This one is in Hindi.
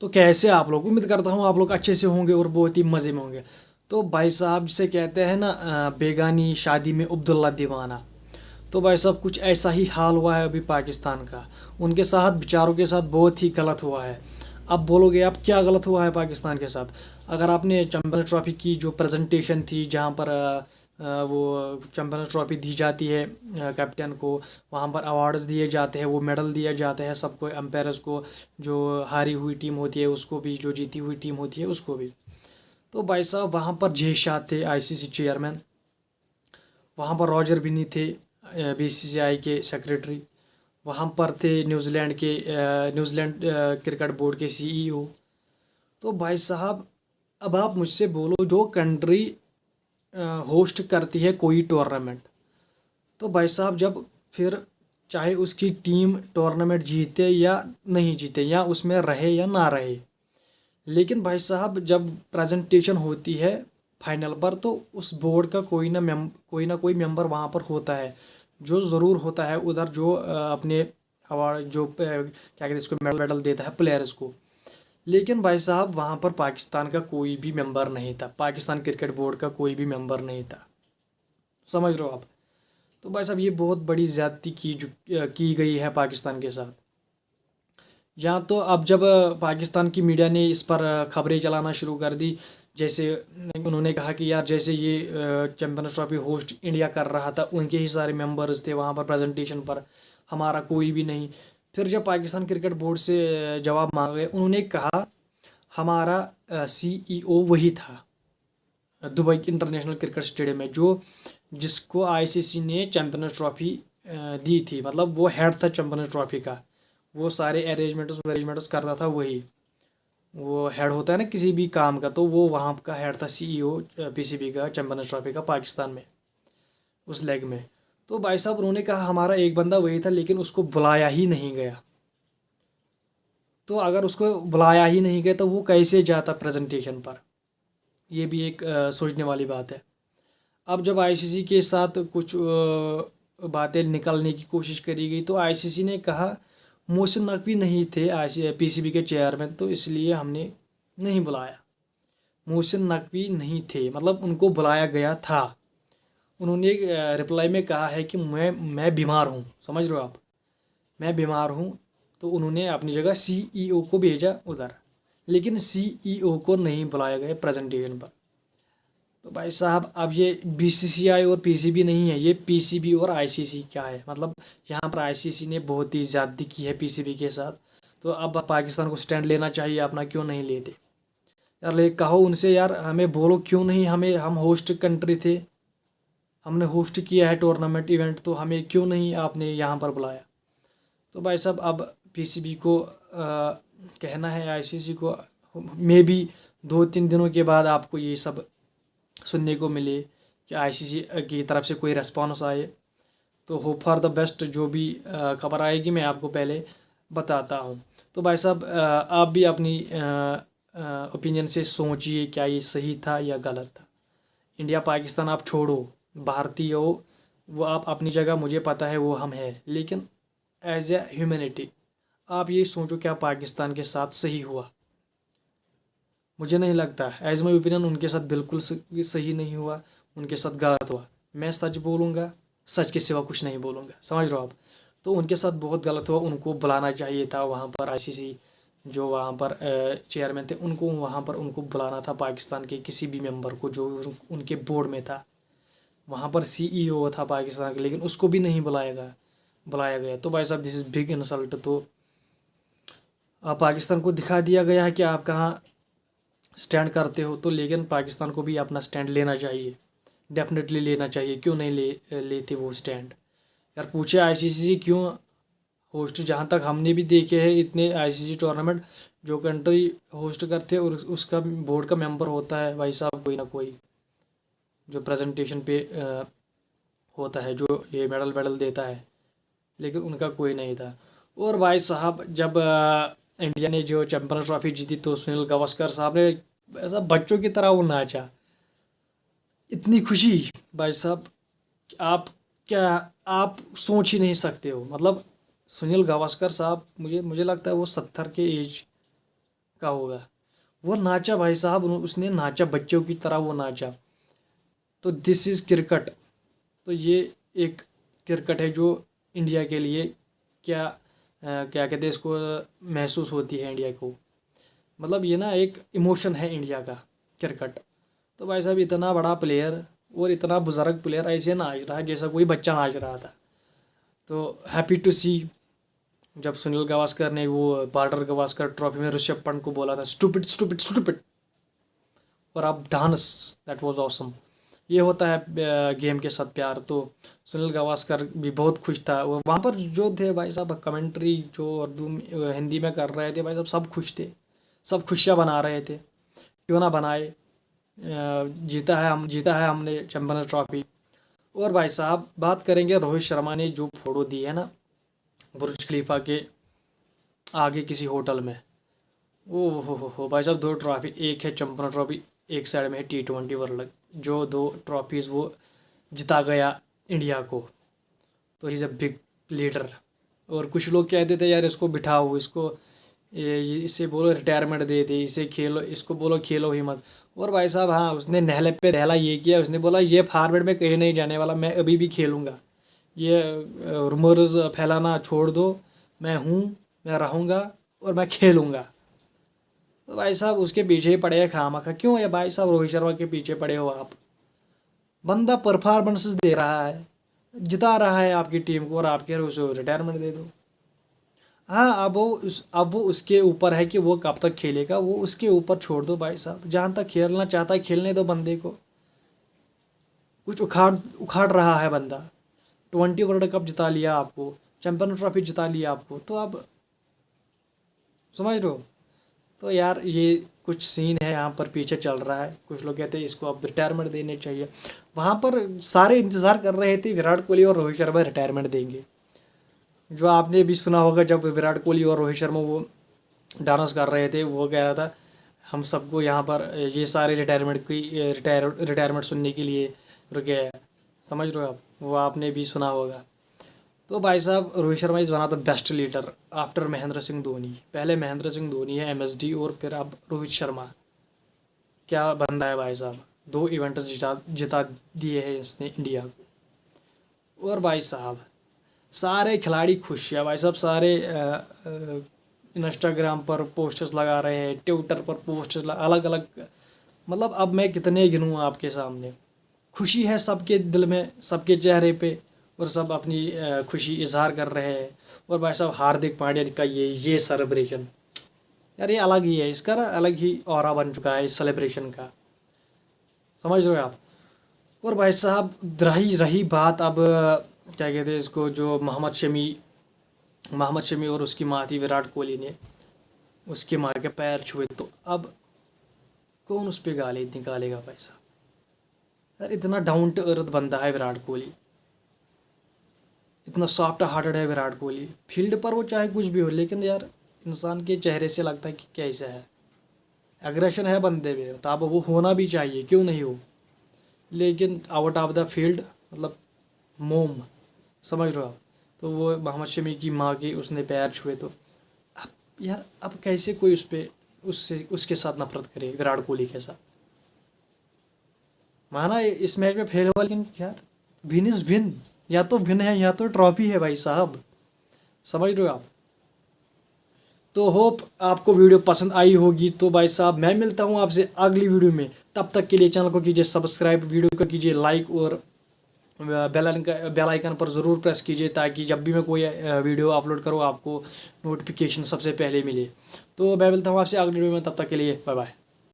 तो कैसे आप लोग, उम्मीद करता हूँ आप लोग अच्छे से होंगे और बहुत ही मज़े में होंगे। तो भाई साहब जिसे कहते हैं ना बेगानी शादी में अब्दुल्ला दीवाना। तो भाई साहब कुछ ऐसा ही हाल हुआ है अभी पाकिस्तान का। उनके साथ बेचारों के साथ बहुत ही गलत हुआ है। अब बोलोगे आप क्या गलत हुआ है पाकिस्तान के साथ। अगर आपने चैम्पियंस ट्रॉफी की जो प्रेजेंटेशन थी जहाँ पर वो चैम्पियंस ट्रॉफी दी जाती है कैप्टन को, वहाँ पर अवार्ड्स दिए जाते हैं, वो मेडल दिए जाते हैं सबको, एम्पायर्स को, जो हारी हुई टीम होती है उसको भी, जो जीती हुई टीम होती है उसको भी। तो भाई साहब वहाँ पर जय शाह थे आईसीसी चेयरमैन, वहाँ पर रॉजर बिन्नी थे बीसीसीआई के सेक्रेटरी, वहाँ पर थे न्यूजीलैंड क्रिकेट बोर्ड के सीईओ। तो भाई साहब अब आप मुझसे बोलो, जो कंट्री होस्ट करती है कोई टूर्नामेंट, तो भाई साहब जब फिर चाहे उसकी टीम टूर्नामेंट जीते या नहीं जीते, या उसमें रहे या ना रहे, लेकिन भाई साहब जब प्रेजेंटेशन होती है फाइनल पर, तो उस बोर्ड का कोई ना कोई मेंबर वहाँ पर होता है, जो ज़रूर होता है उधर, जो अपने अवार्ड जो क्या कहते हैं इसको, मेडल वेडल देता है प्लेयर्स को। लेकिन भाई साहब वहाँ पर पाकिस्तान का कोई भी मेंबर नहीं था, पाकिस्तान क्रिकेट बोर्ड का कोई भी मेंबर नहीं था। समझ रहे हो आप। तो भाई साहब ये बहुत बड़ी ज़्यादती की गई है पाकिस्तान के साथ। यहाँ तो अब जब पाकिस्तान की मीडिया ने इस पर खबरें चलाना शुरू कर दी, जैसे उन्होंने कहा कि यार जैसे ये चैम्पियंस ट्रॉफी होस्ट इंडिया कर रहा था, उनके ही सारे मेंबर्स थे वहाँ पर प्रेजेंटेशन पर, हमारा कोई भी नहीं। फिर जब पाकिस्तान क्रिकेट बोर्ड से जवाब मांगे, उन्होंने कहा हमारा सीईओ वही था दुबई इंटरनेशनल क्रिकेट स्टेडियम में, जो जिसको आईसीसी ने चैम्पियंस ट्रॉफी दी थी, मतलब वो हेड था चैम्पियंस ट्रॉफी का, वो सारे अरेंजमेंट्स करता था वही, वो हेड होता है ना किसी भी काम का, तो वो वहाँ का हेड था सीईओ पीसीबी का, चैम्पियंस ट्रॉफी का पाकिस्तान में उस लेग में। तो भाई साहब उन्होंने कहा हमारा एक बंदा वही था, लेकिन उसको बुलाया ही नहीं गया। तो अगर उसको बुलाया ही नहीं गया तो वो कैसे जाता प्रेजेंटेशन पर, ये भी एक सोचने वाली बात है। अब जब आईसीसी के साथ कुछ बातें निकालने की कोशिश करी गई, तो आईसीसी ने कहा मोहसिन नकवी नहीं थे पीसीबी के चेयरमैन, तो इसलिए हमने नहीं बुलाया। मोहसिन नकवी नहीं थे, मतलब उनको बुलाया गया था। उन्होंने रिप्लाई में कहा है कि मैं बीमार हूँ, समझ रहे हो आप, मैं बीमार हूँ। तो उन्होंने अपनी जगह सीईओ को भेजा उधर, लेकिन सीईओ को नहीं बुलाया गया प्रेजेंटेशन पर। तो भाई साहब अब ये बीसीसीआई और पीसीबी नहीं है, ये पीसीबी और आईसीसी क्या है, मतलब यहाँ पर आईसीसी ने बहुत ही ज़्यादती की है पीसीबी के साथ। तो अब पाकिस्तान को स्टैंड लेना चाहिए अपना, क्यों नहीं लेते यार। ले कहो उनसे यार, हमें बोलो क्यों नहीं, हमें, हम होस्ट कंट्री थे, हमने होस्ट किया है टूर्नामेंट इवेंट, तो हमें क्यों नहीं आपने यहाँ पर बुलाया। तो भाई साहब अब पीसीबी को कहना है आईसीसी को, मे बी 2-3 दिनों के बाद आपको ये सब सुनने को मिले कि आईसीसी की तरफ से कोई रेस्पॉन्स आए। तो होप फॉर द बेस्ट, जो भी खबर आएगी मैं आपको पहले बताता हूँ। तो भाई साहब आप भी अपनी ओपिनियन से सोचिए, क्या ये सही था या गलत था। इंडिया पाकिस्तान आप छोड़ो, भारतीय हो वो आप अपनी जगह, मुझे पता है वो हम हैं, लेकिन एज ए ह्यूमैनिटी आप ये सोचो क्या पाकिस्तान के साथ सही हुआ। मुझे नहीं लगता, एज माई ओपिनियन उनके साथ बिल्कुल सही नहीं हुआ, उनके साथ गलत हुआ। मैं सच बोलूँगा, सच के सिवा कुछ नहीं बोलूँगा, समझ रहे हो आप। तो उनके साथ बहुत गलत हुआ, उनको बुलाना चाहिए था वहाँ पर आईसीसी जो वहाँ पर चेयरमैन थे, उनको वहाँ पर उनको बुलाना था पाकिस्तान के किसी भी मेंबर को जो उनके बोर्ड में था। वहाँ पर सीईओ था पाकिस्तान का, लेकिन उसको भी नहीं बुलाया गया। तो भाई साहब दिस इज़ बिग इंसल्ट। तो पाकिस्तान को दिखा दिया गया है कि आप कहाँ स्टैंड करते हो। तो लेकिन पाकिस्तान को भी अपना स्टैंड लेना चाहिए, डेफिनेटली लेना चाहिए। क्यों नहीं लेते वो स्टैंड यार। पूछे आईसीसी से क्यों होस्ट, जहाँ तक हमने भी देखे हैं इतने आईसीसी टूर्नामेंट, जो कंट्री होस्ट करते हैं और उसका बोर्ड का मेंबर होता है भाई साहब कोई ना कोई, जो प्रेजेंटेशन पे होता है, जो ये मेडल वेडल देता है, लेकिन उनका कोई नहीं था। और भाई साहब जब इंडिया ने जो चैम्पियंस ट्रॉफी जीती, तो सुनील गावस्कर साहब ने ऐसा बच्चों की तरह वो नाचा, इतनी खुशी भाई साहब, आप क्या, आप सोच ही नहीं सकते हो। मतलब सुनील गावस्कर साहब, मुझे लगता है वो 70 के एज का होगा। वो नाचा भाई साहब, उसने नाचा, बच्चों की तरह वो नाचा। तो दिस इज़ क्रिकेट। तो ये एक क्रिकेट है जो इंडिया के लिए क्या क्या कहते हैं इसको, महसूस होती है इंडिया को। मतलब ये ना एक इमोशन है इंडिया का क्रिकेट। तो भाई साहब इतना बड़ा प्लेयर और इतना बुजुर्ग प्लेयर ऐसे नाच रहा है जैसा कोई बच्चा नाच रहा था। तो हैप्पी टू सी, जब सुनील गावस्कर ने वो बॉर्डर गावस्कर ट्रॉफी में ऋषभ पंत को बोला था स्टूपिड स्टूपिड स्टूपिड, और आप डांस, दैट वाज ऑसम। ये होता है गेम के साथ प्यार। तो सुनील गावस्कर भी बहुत खुश था। वो वहाँ पर जो थे भाई साहब कमेंट्री जो उर्दू हिंदी में कर रहे थे भाई साहब, सब खुश थे, सब खुशियाँ बना रहे थे। क्यों ना बनाए, जीता है हमने चैंपियंस ट्रॉफी। और भाई साहब बात करेंगे रोहित शर्मा ने जो फोटो दी है ना बुर्ज खलीफा के आगे किसी होटल में, ओ हो भाई साहब, 2 ट्रॉफी, एक है चैंपियन ट्रॉफी, एक साइड में है T20 वर्ल्ड, जो 2 ट्रॉफीज़ वो जिता गया इंडिया को। तो he is a big leader. और कुछ लोग कहते थे यार इसको बिठाओ, इसको इसे बोलो रिटायरमेंट दे दे, इसे खेलो, इसको बोलो खेलो ही मत। और भाई साहब हाँ, उसने नहले पे दहला ये किया, उसने बोला ये फॉर्मेट में कहीं नहीं जाने वाला, मैं अभी भी खेलूँगा, ये रूमर्स फैलाना छोड़ दो, मैं हूँ, मैं रहूँगा और मैं खेलूँगा। तो भाई साहब उसके पीछे ही पड़े हैं खामखा। क्यों है भाई साहब रोहित शर्मा के पीछे पड़े हो आप? बंदा परफॉर्मेंसेस दे रहा है, जिता रहा है आपकी टीम को, और आप कह रहे हो उसे रिटायरमेंट दे दो। हाँ, अब वो उसके ऊपर है कि वो कब तक खेलेगा, वो उसके ऊपर छोड़ दो भाई साहब। जहाँ तक खेलना चाहता है खेलने दो बंदे को। कुछ उखाड़ रहा है बंदा। 20 वर्ल्ड कप जिता लिया आपको, चैंपियन ट्रॉफी जिता लिया आपको, तो अब समझ रहे हो। तो यार ये कुछ सीन है यहाँ पर पीछे चल रहा है। कुछ लोग कहते हैं इसको अब रिटायरमेंट देने चाहिए। वहाँ पर सारे इंतज़ार कर रहे थे विराट कोहली और रोहित शर्मा रिटायरमेंट देंगे। जो आपने भी सुना होगा, जब विराट कोहली और रोहित शर्मा वो डांस कर रहे थे, वो कह रहा था हम सबको यहाँ पर ये सारे रिटायरमेंट सुनने के लिए रुके हैं। समझ रहे हो आप, वो आपने भी सुना होगा। तो भाई साहब Rohit Sharma is one of the best leader after Mahendra Singh Dhoni. पहले महेंद्र सिंह धोनी है MSD, और फिर अब रोहित शर्मा। क्या बंदा है भाई साहब, 2 इवेंट जिता दिए हैं इसने इंडिया को। और भाई साहब सारे खिलाड़ी खुश है भाई साहब, सारे इंस्टाग्राम पर पोस्टर्स लगा रहे हैं, ट्विटर पर पोस्टर्स अलग अलग। मतलब अब मैं कितने गिनूँ आपके सामने। खुशी है सबके दिल में, सबके चेहरे पे, और सब अपनी खुशी इजहार कर रहे हैं। और भाई साहब हार्दिक पांड्या का ये सेलिब्रेशन, यार ये अलग ही है, इसका ना अलग ही ऑरा बन चुका है इस सेलिब्रेशन का। समझ रहे हो आप। और भाई साहब रही बात अब क्या कहते हैं इसको, जो मोहम्मद शमी और उसकी माँ थी विराट कोहली ने उसकी माँ के पैर छुए, तो अब कौन उस पर गाली निकालेगा भाई साहब। यार इतना डाउन टू अर्थ बंदा है विराट कोहली, इतना सॉफ्ट हार्टेड है विराट कोहली। फील्ड पर वो चाहे कुछ भी हो, लेकिन यार इंसान के चेहरे से लगता है कि कैसा है, एग्रेशन है बंदे में, तो अब वो होना भी चाहिए, क्यों नहीं हो। लेकिन आउट ऑफ द फील्ड मतलब मोम, समझ रहे हो आप। तो वो मोहम्मद शमी की माँ के उसने पैर छुए, तो अब यार अब कैसे कोई उसके साथ नफरत करे विराट कोहली के साथ। माना इस मैच में फेल हुआ, लेकिन यार विन इज़ विन, या तो विन है या तो ट्रॉफी है भाई साहब। समझ रहे हो आप। तो होप आपको वीडियो पसंद आई होगी। तो भाई साहब मैं मिलता हूँ आपसे अगली वीडियो में, तब तक के लिए चैनल को कीजिए सब्सक्राइब, वीडियो को कीजिए लाइक, और बेल आइकन पर ज़रूर प्रेस कीजिए, ताकि जब भी मैं कोई वीडियो अपलोड करूँ आपको नोटिफिकेशन सबसे पहले मिले। तो मैं मिलता हूँ आपसे अगली वीडियो में, तब तक के लिए बाय बाय।